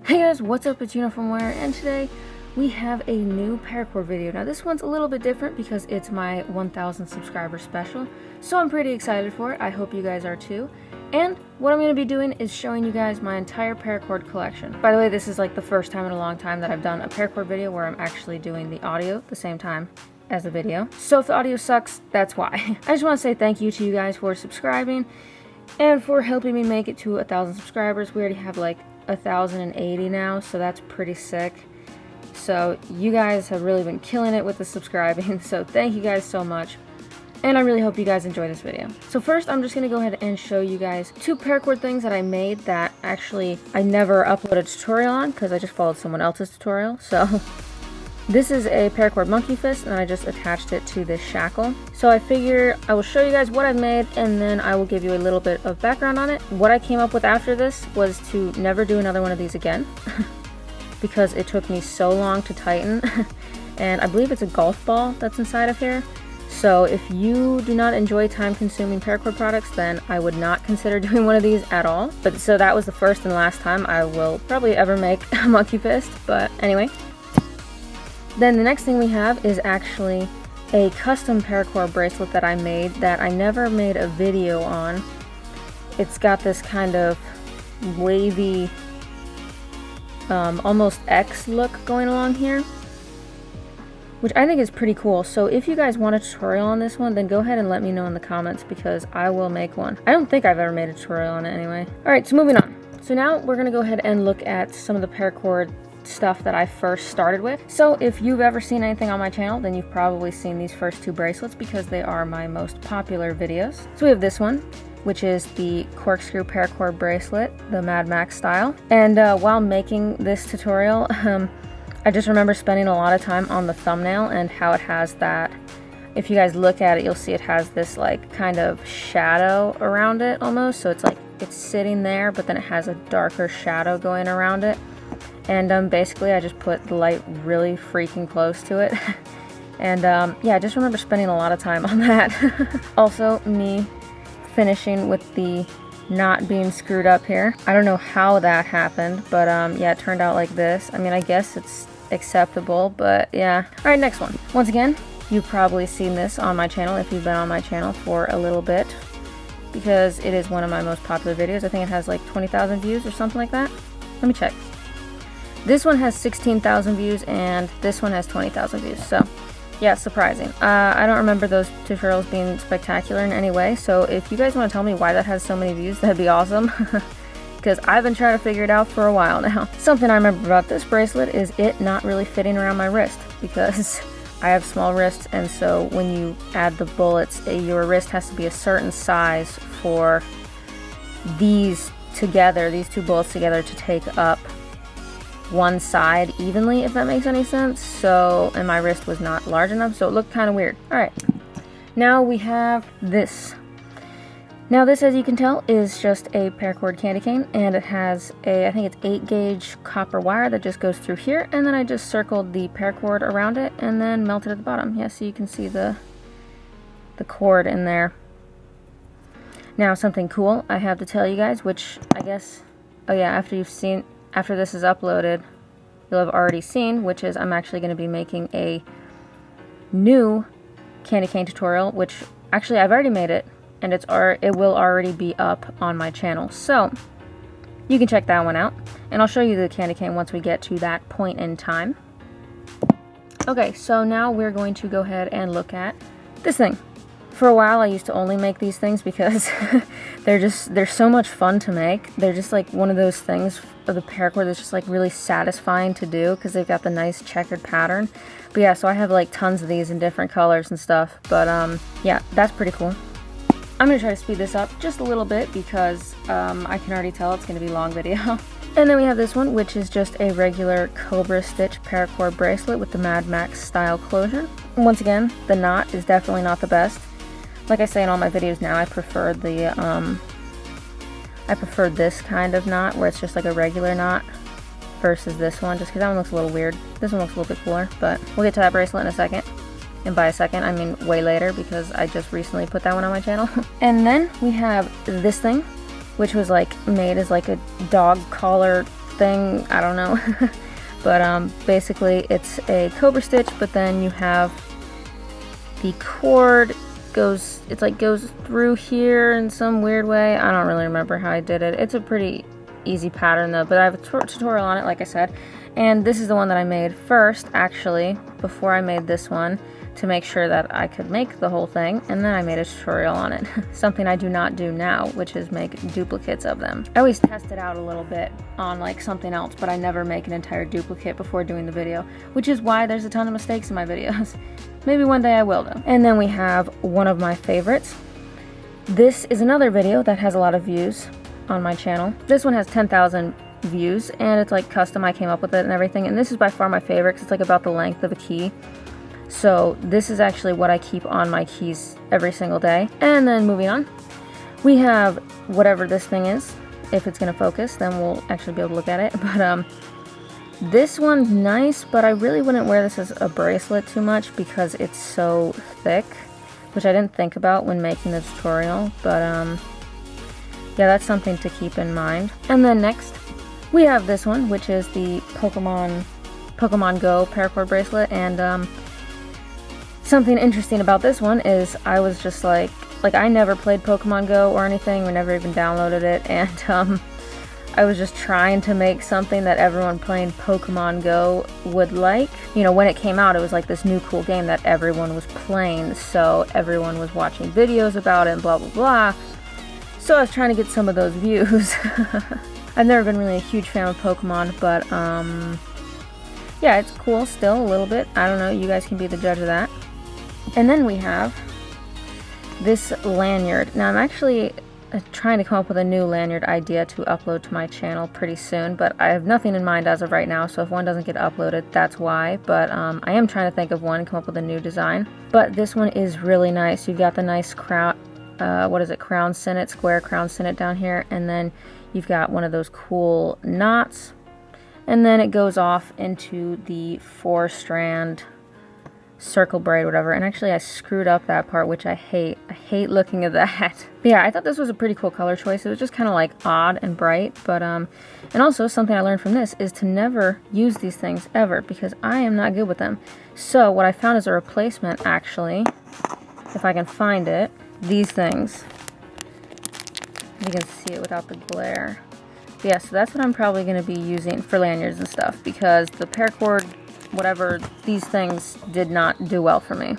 Hey guys, what's up? It's UniformWarrior, and today we have a new Paracord video. Now this one's a little bit different because it's my 1000 subscriber special, so I'm pretty excited for it. I hope you guys are too. And what I'm going to be doing is showing you guys my entire Paracord collection. By the way, this is like the first time in a long time that I've done a Paracord video where I'm actually doing the audio at the same time as the video. So if the audio sucks, that's why. I just want to say thank you to you guys for subscribing and for helping me make it to 1000 subscribers. We already have like 1080 now, so that's pretty sick. So you guys have really been killing it with the subscribing, so thank you guys so much, and I really hope you guys enjoy this video. So first, I'm just gonna go ahead and show you guys two Paracord things that I made that actually I never uploaded a tutorial on because I just followed someone else's tutorial. So this is a Paracord monkey fist, and I just attached it to this shackle. So I figure I will show you guys what I've made, and then I will give you a little bit of background on it. What I came up with after this was to never do another one of these again because it took me so long to tighten. And I believe it's a golf ball that's inside of here. So if you do not enjoy time-consuming Paracord products, then I would not consider doing one of these at all. But so that was the first and last time I will probably ever make a monkey fist. But anyway. Then the next thing we have is actually a custom Paracord bracelet that I made that I never made a video on. It's got this kind of wavy, almost X look going along here, which I think is pretty cool. So if you guys want a tutorial on this one, then go ahead and let me know in the comments because I will make one. I don't think I've ever made a tutorial on it anyway. Alright, so moving on. So now we're going to go ahead and look at some of the Paracord stuff that I first started with. So if you've ever seen anything on my channel, then you've probably seen these first two bracelets because they are my most popular videos. So we have this one, which is the corkscrew Paracord bracelet, the Mad Max style. And while making this tutorial, I just remember spending a lot of time on the thumbnail and how it has that, if you guys look at it, you'll see it has this like kind of shadow around it almost. So it's like it's sitting there, but then it has a darker shadow going around it. And basically I just put the light really freaking close to it. And yeah, I just remember spending a lot of time on that. Also, me finishing with the knot being screwed up here. I don't know how that happened, but yeah, it turned out like this. I mean, I guess it's acceptable, but yeah. Alright, next one. Once again, you've probably seen this on my channel if you've been on my channel for a little bit, because it is one of my most popular videos. I think it has like 20,000 views or something like that. Let me check. This one has 16,000 views and this one has 20,000 views, so yeah, surprising. I don't remember those tutorials being spectacular in any way, so if you guys want to tell me why that has so many views, that'd be awesome. Because I've been trying to figure it out for a while now. Something I remember about this bracelet is it not really fitting around my wrist, because I have small wrists, and so when you add the bullets, your wrist has to be a certain size for these together, these two bullets together, to take up one side evenly, if that makes any sense. So, and my wrist was not large enough, so it looked kind of weird. Alright, now we have this. Now this, as you can tell, is just a Paracord candy cane, and it has a, I think it's 8 gauge copper wire that just goes through here, and then I just circled the Paracord around it and then melted at the bottom. Yeah, so you can see the cord in there. Now something cool I have to tell you guys, which I guess, oh yeah, after this is uploaded, you'll have already seen, which is I'm actually going to be making a new candy cane tutorial, which actually I've already made it, and it will already be up on my channel, so you can check that one out, and I'll show you the candy cane once we get to that point in time. Okay, so now we're going to go ahead and look at this thing. For a while I used to only make these things because they're so much fun to make. They're just like one of those things of the Paracord that's just like really satisfying to do because they've got the nice checkered pattern. But yeah, so I have like tons of these in different colors and stuff. But yeah, that's pretty cool. I'm going to try to speed this up just a little bit because I can already tell it's going to be a long video. And then we have this one, which is just a regular Cobra stitch Paracord bracelet with the Mad Max style closure. Once again, the knot is definitely not the best. Like I say in all my videos now, I prefer this kind of knot where it's just like a regular knot versus this one, just because that one looks a little weird. This one looks a little bit cooler, but we'll get to that bracelet in a second. And by a second, I mean way later, because I just recently put that one on my channel. And then we have this thing, which was like made as like a dog collar thing, I don't know. But basically it's a Cobra stitch, but then you have the cord goes through here in some weird way. I don't really remember how I did it. It's a pretty easy pattern though, but I have a tutorial on it, like I said. And this is the one that I made first, actually, before I made this one, to make sure that I could make the whole thing, and then I made a tutorial on it. Something I do not do now, which is make duplicates of them. I always test it out a little bit on like something else, but I never make an entire duplicate before doing the video, which is why there's a ton of mistakes in my videos. Maybe one day I will though. And then we have one of my favorites. This is another video that has a lot of views on my channel. This one has 10,000 views, and it's like custom. I came up with it and everything, and this is by far my favorite because it's like about the length of a key. So this is actually what I keep on my keys every single day. And then moving on, we have whatever this thing is. If it's gonna focus, then we'll actually be able to look at it. But this one's nice, but I really wouldn't wear this as a bracelet too much because it's so thick, which I didn't think about when making the tutorial. But yeah, that's something to keep in mind. And then next, we have this one, which is the Pokemon Go Paracord bracelet. And something interesting about this one is I was just like I never played Pokemon Go or anything. We never even downloaded it, and I was just trying to make something that everyone playing Pokemon Go would like. You know, when it came out, it was like this new cool game that everyone was playing, so everyone was watching videos about it and blah blah blah. So I was trying to get some of those views. I've never been really a huge fan of Pokemon, but yeah, it's cool still a little bit. I don't know, you guys can be the judge of that. And then we have this lanyard. Now I'm actually trying to come up with a new lanyard idea to upload to my channel pretty soon, but I have nothing in mind as of right now, so if one doesn't get uploaded, that's why. But I am trying to think of one and come up with a new design. But this one is really nice. You've got the nice crown, crown Sinnet, square crown Sinnet down here, and then you've got one of those cool knots, and then it goes off into the 4-strand circle braid, whatever. And actually I screwed up that part, which I hate. I hate looking at that. But yeah, I thought this was a pretty cool color choice. It was just kind of like odd and bright, but and also something I learned from this is to never use these things ever, because I am not good with them. So what I found is a replacement, actually, if I can find it. These things. You can see it without the glare. But yeah, so that's what I'm probably going to be using for lanyards and stuff, because the paracord, whatever, these things did not do well for me.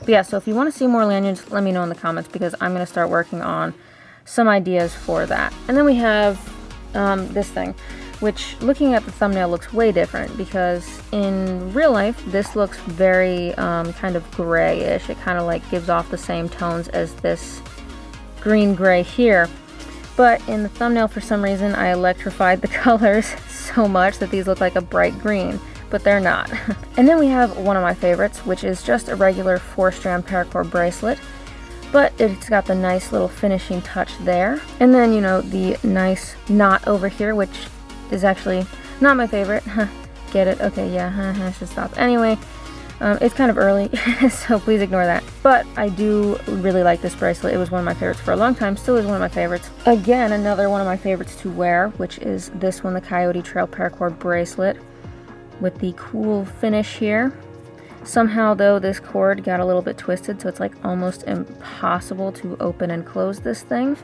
But yeah, so if you want to see more lanyards, let me know in the comments, because I'm going to start working on some ideas for that. And then we have this thing, which looking at the thumbnail looks way different, because in real life this looks very kind of grayish. It kind of like gives off the same tones as this green gray here. But in the thumbnail, for some reason, I electrified the colors so much that these look like a bright green, but they're not. And then we have one of my favorites, which is just a regular 4-strand paracord bracelet, but it's got the nice little finishing touch there. And then, you know, the nice knot over here, which is actually not my favorite. Get it? Okay, yeah, I should stop. Anyway, it's kind of early, so please ignore that. But I do really like this bracelet. It was one of my favorites for a long time, still is one of my favorites. Again, another one of my favorites to wear, which is this one, the Coyote Trail Paracord bracelet with the cool finish here. Somehow, though, this cord got a little bit twisted, so it's like almost impossible to open and close this thing.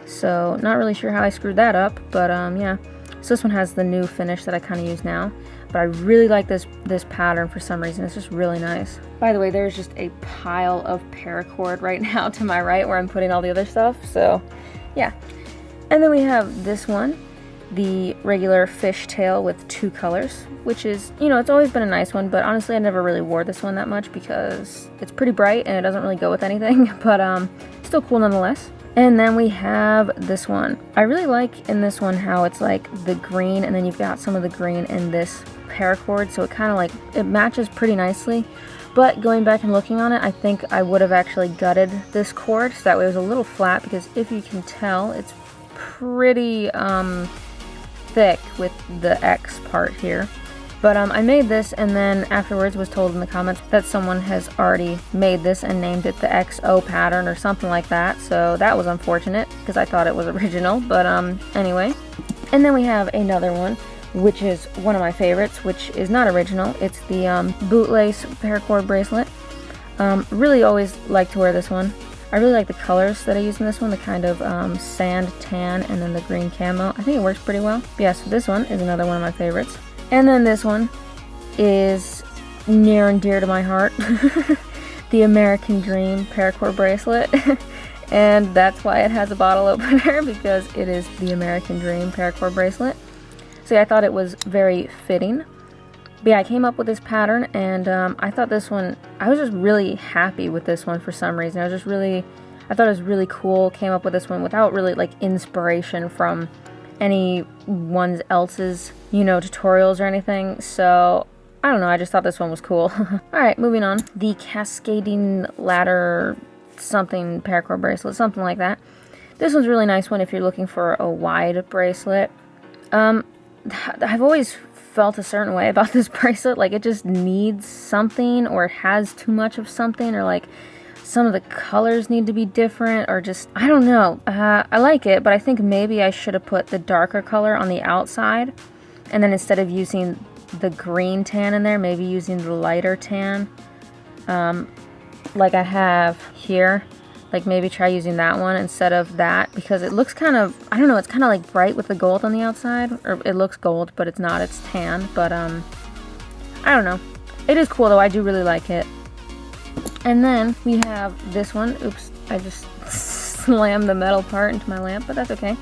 So, not really sure how I screwed that up, but yeah. So this one has the new finish that I kind of use now. But I really like this pattern for some reason. It's just really nice. By the way, there's just a pile of paracord right now to my right where I'm putting all the other stuff. So, yeah. And then we have this one, the regular fishtail with 2 colors, which is, you know, it's always been a nice one, but honestly I never really wore this one that much because it's pretty bright and it doesn't really go with anything, but still cool nonetheless. And then we have this one. I really like in this one how it's like the green, and then you've got some of the green in this paracord, so it kind of like, it matches pretty nicely. But going back and looking on it, I think I would have actually gutted this cord, so that way it was a little flat, because if you can tell, it's pretty thick with the X part here. But I made this, and then afterwards was told in the comments that someone has already made this and named it the XO pattern or something like that. So that was unfortunate, because I thought it was original. But anyway. And then we have another one, which is one of my favorites, which is not original. It's the bootlace paracord bracelet. Really always like to wear this one. I really like the colors that I use in this one, the kind of sand tan and then the green camo. I think it works pretty well. But yeah, so this one is another one of my favorites. And then this one is near and dear to my heart. The American Dream paracord bracelet. And that's why it has a bottle opener, because it is the American Dream paracord bracelet. So yeah, I thought it was very fitting. But yeah, I came up with this pattern, and I thought this one, I was just really happy with this one for some reason. I thought it was really cool. Came up with this one without really like inspiration from anyone else's, you know, tutorials or anything. So I don't know, I just thought this one was cool. Alright, moving on. The Cascading Ladder something paracord bracelet, something like that. This one's a really nice one if you're looking for a wide bracelet. I've always felt a certain way about this bracelet, like it just needs something, or it has too much of something, or like some of the colors need to be different, or just, I don't know. I like it, but I think maybe I should have put the darker color on the outside, and then instead of using the green tan in there, maybe using the lighter tan, like I have here. Like maybe try using that one instead of that, because it looks kind of, I don't know, it's kind of like bright with the gold on the outside, or it looks gold, but it's not, it's tan. But I don't know, it is cool though. I do really like it. And then we have this one. Oops, I just slammed the metal part into my lamp, but that's okay.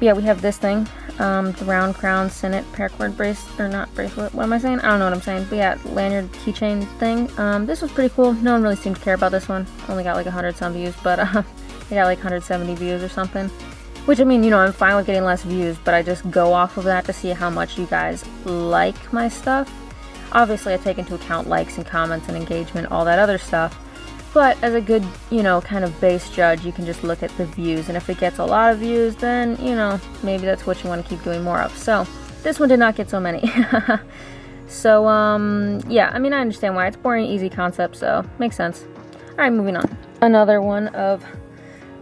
Yeah, we have this thing, the round crown Sinnet paracord bracelet, or not bracelet, what am I saying? I don't know what I'm saying, but yeah, lanyard keychain thing. This was pretty cool. No one really seemed to care about this one. Only got like 100 some views, but I got like 170 views or something. Which, I mean, you know, I'm fine with getting less views, but I just go off of that to see how much you guys like my stuff. Obviously, I take into account likes and comments and engagement, all that other stuff. But as a good, you know, kind of base judge, you can just look at the views. And if it gets a lot of views, then, you know, maybe that's what you want to keep doing more of. So, this one did not get so many. So, yeah, I mean, I understand why. It's boring, easy concept, so makes sense. Alright, moving on. Another one of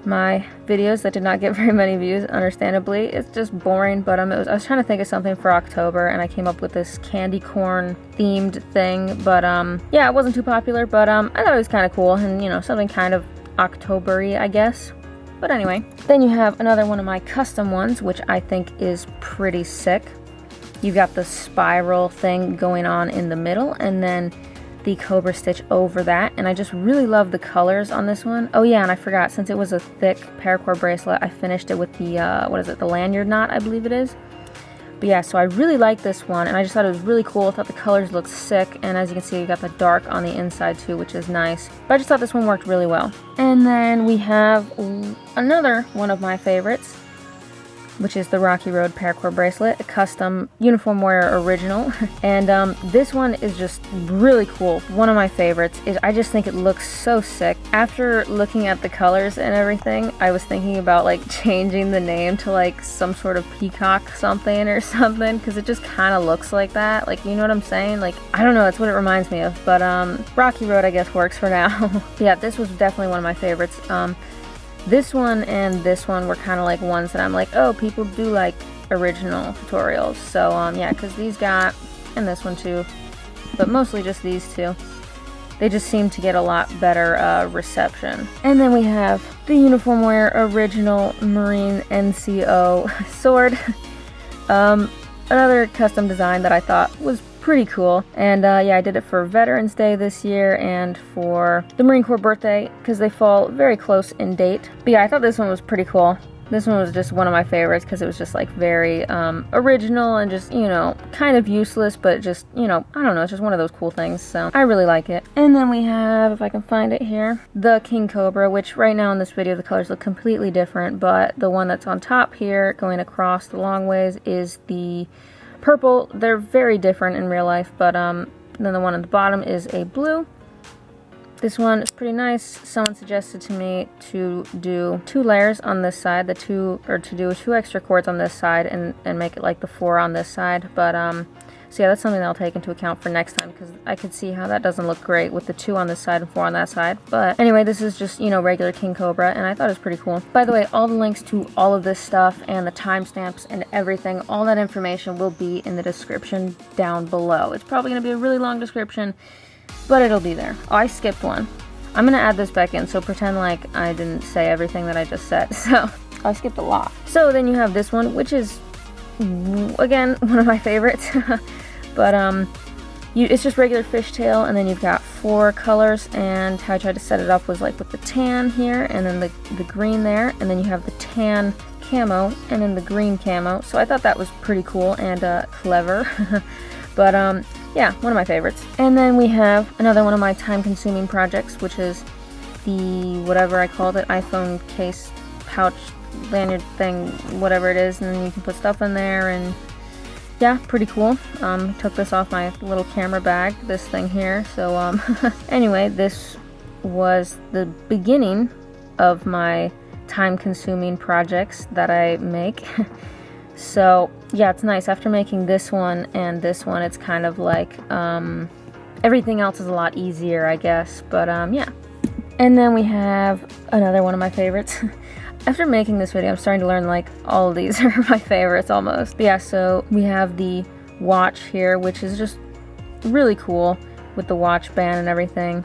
my videos that did not get very many views, understandably. It's just boring, but I was trying to think of something for October, and I came up with this candy corn themed thing, but yeah, it wasn't too popular, but I thought it was kind of cool, and you know, something kind of October-y, I guess. But anyway, then you have another one of my custom ones, which I think is pretty sick. You got the spiral thing going on in the middle, and then the Cobra stitch over that, and I just really love the colors on this one. Oh yeah, and I forgot, since it was a thick paracord bracelet, I finished it with the, what is it, the lanyard knot, I believe it is. But yeah, so I really like this one, and I just thought it was really cool. I thought the colors looked sick, and as you can see, you got the dark on the inside too, which is nice. But I just thought this one worked really well. And then we have another one of my favorites, which is the Rocky Road paracord bracelet, a custom Uniform Warrior original. And this one is just really cool. One of my favorites. I just think it looks so sick. After looking at the colors and everything, I was thinking about like changing the name to like some sort of peacock something or something, because it just kind of looks like that. Like, you know what I'm saying? Like, I don't know, that's what it reminds me of. But Rocky Road, I guess, works for now. Yeah, this was definitely one of my favorites. This one and this one were kind of like ones that I'm like, oh, people do like original tutorials. So, yeah, because these got, and this one too, but mostly just these two. They just seem to get a lot better reception. And then we have the Uniform Warrior Original Marine NCO sword. Another custom design that I thought was pretty cool. And yeah, I did it for Veterans Day this year and for the Marine Corps birthday, because they fall very close in date. But yeah, I thought this one was pretty cool. This one was just one of my favorites because it was just like very original and just, you know, kind of useless, but just, you know, I don't know, it's just one of those cool things, so I really like it. And then we have, if I can find it here, the King Cobra, which right now in this video the colors look completely different, but the one that's on top here going across the long ways is the purple. They're very different in real life, but then the one at the bottom is a blue. This one is pretty nice. Someone suggested to me to do 2 layers on this side, to do 2 extra cords on this side and make it like the 4 on this side. But So yeah, that's something that I'll take into account for next time, because I could see how that doesn't look great with the 2 on this side and 4 on that side. But anyway, this is just, you know, regular King Cobra, and I thought it was pretty cool. By the way, all the links to all of this stuff and the timestamps and everything, all that information will be in the description down below. It's probably going to be a really long description, but it'll be there. Oh, I skipped one. I'm going to add this back in, so pretend like I didn't say everything that I just said. So I skipped a lot. So then you have this one, which is, again, one of my favorites. But it's just regular fishtail, and then you've got 4 colors, and how I tried to set it up was like with the tan here, and then the green there, and then you have the tan camo, and then the green camo. So I thought that was pretty cool and clever. But yeah, one of my favorites. And then we have another one of my time-consuming projects, which is the, whatever I called it, iPhone case pouch lanyard thing, whatever it is, and then you can put stuff in there, and yeah, pretty cool. Took this off my little camera bag, this thing here. So anyway, this was the beginning of my time-consuming projects that I make. So yeah, it's nice. After making this one and this one, it's kind of like everything else is a lot easier, I guess. But yeah. And then we have another one of my favorites. After making this video, I'm starting to learn like all of these are my favorites almost. But yeah, so we have the watch here, which is just really cool with the watch band and everything.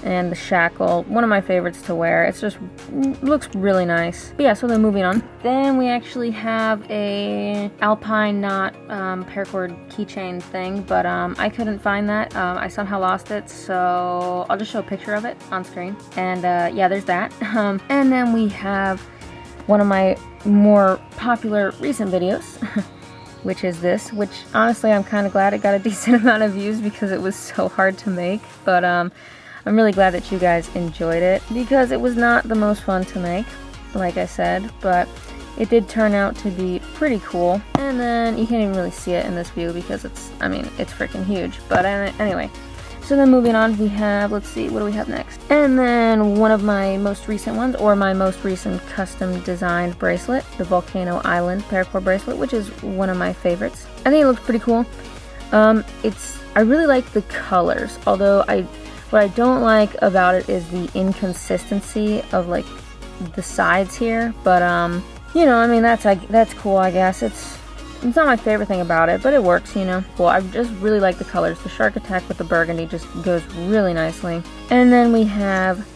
And the shackle, one of my favorites to wear. It's just, looks really nice. But yeah, so then moving on. Then we actually have a alpine knot paracord keychain thing, but I couldn't find that. I somehow lost it, so I'll just show a picture of it on screen. And yeah, there's that. And then we have one of my more popular recent videos, which is this, which honestly I'm kind of glad it got a decent amount of views because it was so hard to make. But I'm really glad that you guys enjoyed it, because it was not the most fun to make, like I said, but it did turn out to be pretty cool. And then you can't even really see it in this view because it's, I mean, it's freaking huge. But anyway, so then moving on, we have, let's see, what do we have next? And then one of my most recent ones, or my most recent custom designed bracelet, the Volcano Island Paracord bracelet, which is one of my favorites. I think it looks pretty cool. I really like the colors, although what I don't like about it is the inconsistency of like the sides here, but you know, I mean, that's cool, I guess. It's not my favorite thing about it, but it works, you know. Well, I just really like the colors. The shark attack with the burgundy just goes really nicely. And then we have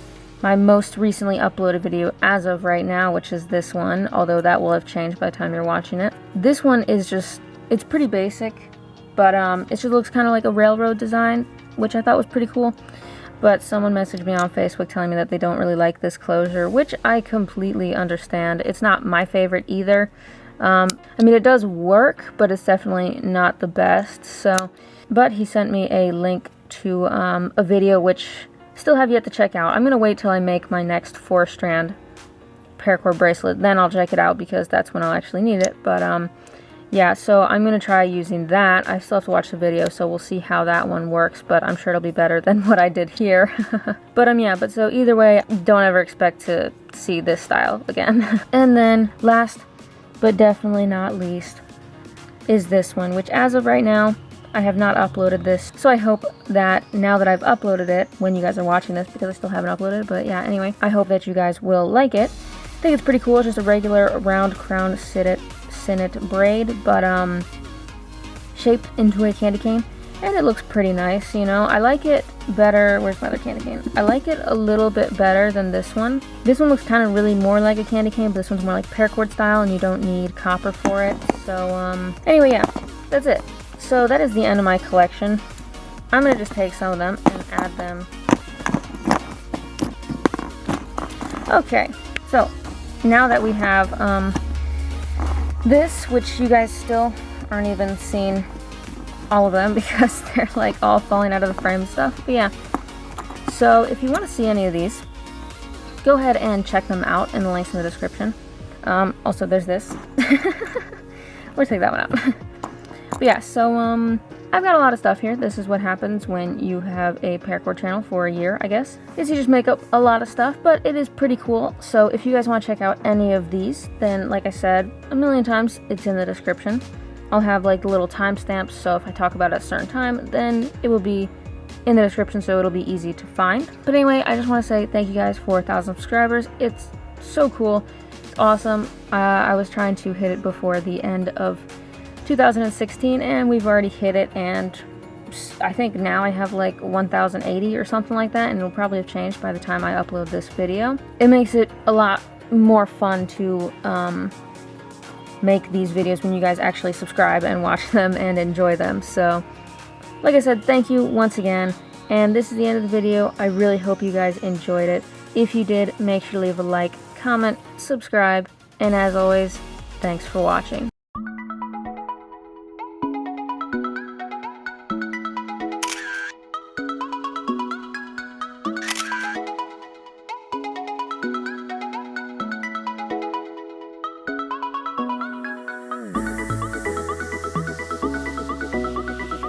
my most recently uploaded video as of right now, which is this one, although that will have changed by the time you're watching it. This one is just, it's pretty basic, but it just looks kind of like a railroad design, which I thought was pretty cool. But someone messaged me on Facebook telling me that they don't really like this closure, which I completely understand. It's not my favorite either. I mean, it does work, but it's definitely not the best. So, but he sent me a link to a video which still have yet to check out. I'm gonna wait till I make my next 4-strand paracord bracelet, then I'll check it out, because that's when I'll actually need it. But yeah, so I'm going to try using that. I still have to watch the video, so we'll see how that one works, but I'm sure it'll be better than what I did here. But yeah, but so either way, don't ever expect to see this style again. And then last, but definitely not least, is this one, which as of right now, I have not uploaded this. So I hope that now that I've uploaded it, when you guys are watching this, because I still haven't uploaded, but yeah, anyway, I hope that you guys will like it. I think it's pretty cool. It's just a regular round crown Sinnet braid, but shaped into a candy cane, and it looks pretty nice, you know. I like it better. Where's my other candy cane? I like it a little bit better than this one. This one looks kind of really more like a candy cane, but this one's more like paracord style, and you don't need copper for it. So anyway, yeah, that's it. So that is the end of my collection. I'm gonna just take some of them and add them. Okay, so now that we have this, which you guys still aren't even seeing all of them because they're like all falling out of the frame and stuff. But yeah, so if you want to see any of these, go ahead and check them out in the links in the description. Also, there's this. We'll take that one out. But yeah, so I've got a lot of stuff here. This is what happens when you have a paracord channel for a year, I guess. Is you just make up a lot of stuff, but it is pretty cool. So if you guys want to check out any of these, then like I said a million times, it's in the description. I'll have like the little timestamps, so if I talk about it at a certain time, then it will be in the description, so it'll be easy to find. But anyway, I just want to say thank you guys for 1,000 subscribers. It's so cool. It's awesome. I was trying to hit it before the end of 2016, and we've already hit it, and I think now I have like 1,080 or something like that, and it'll probably have changed by the time I upload this video. It makes it a lot more fun to make these videos when you guys actually subscribe and watch them and enjoy them. So like I said, thank you once again, and this is the end of the video. I really hope you guys enjoyed it. If you did, make sure to leave a like, comment, subscribe, and as always, thanks for watching.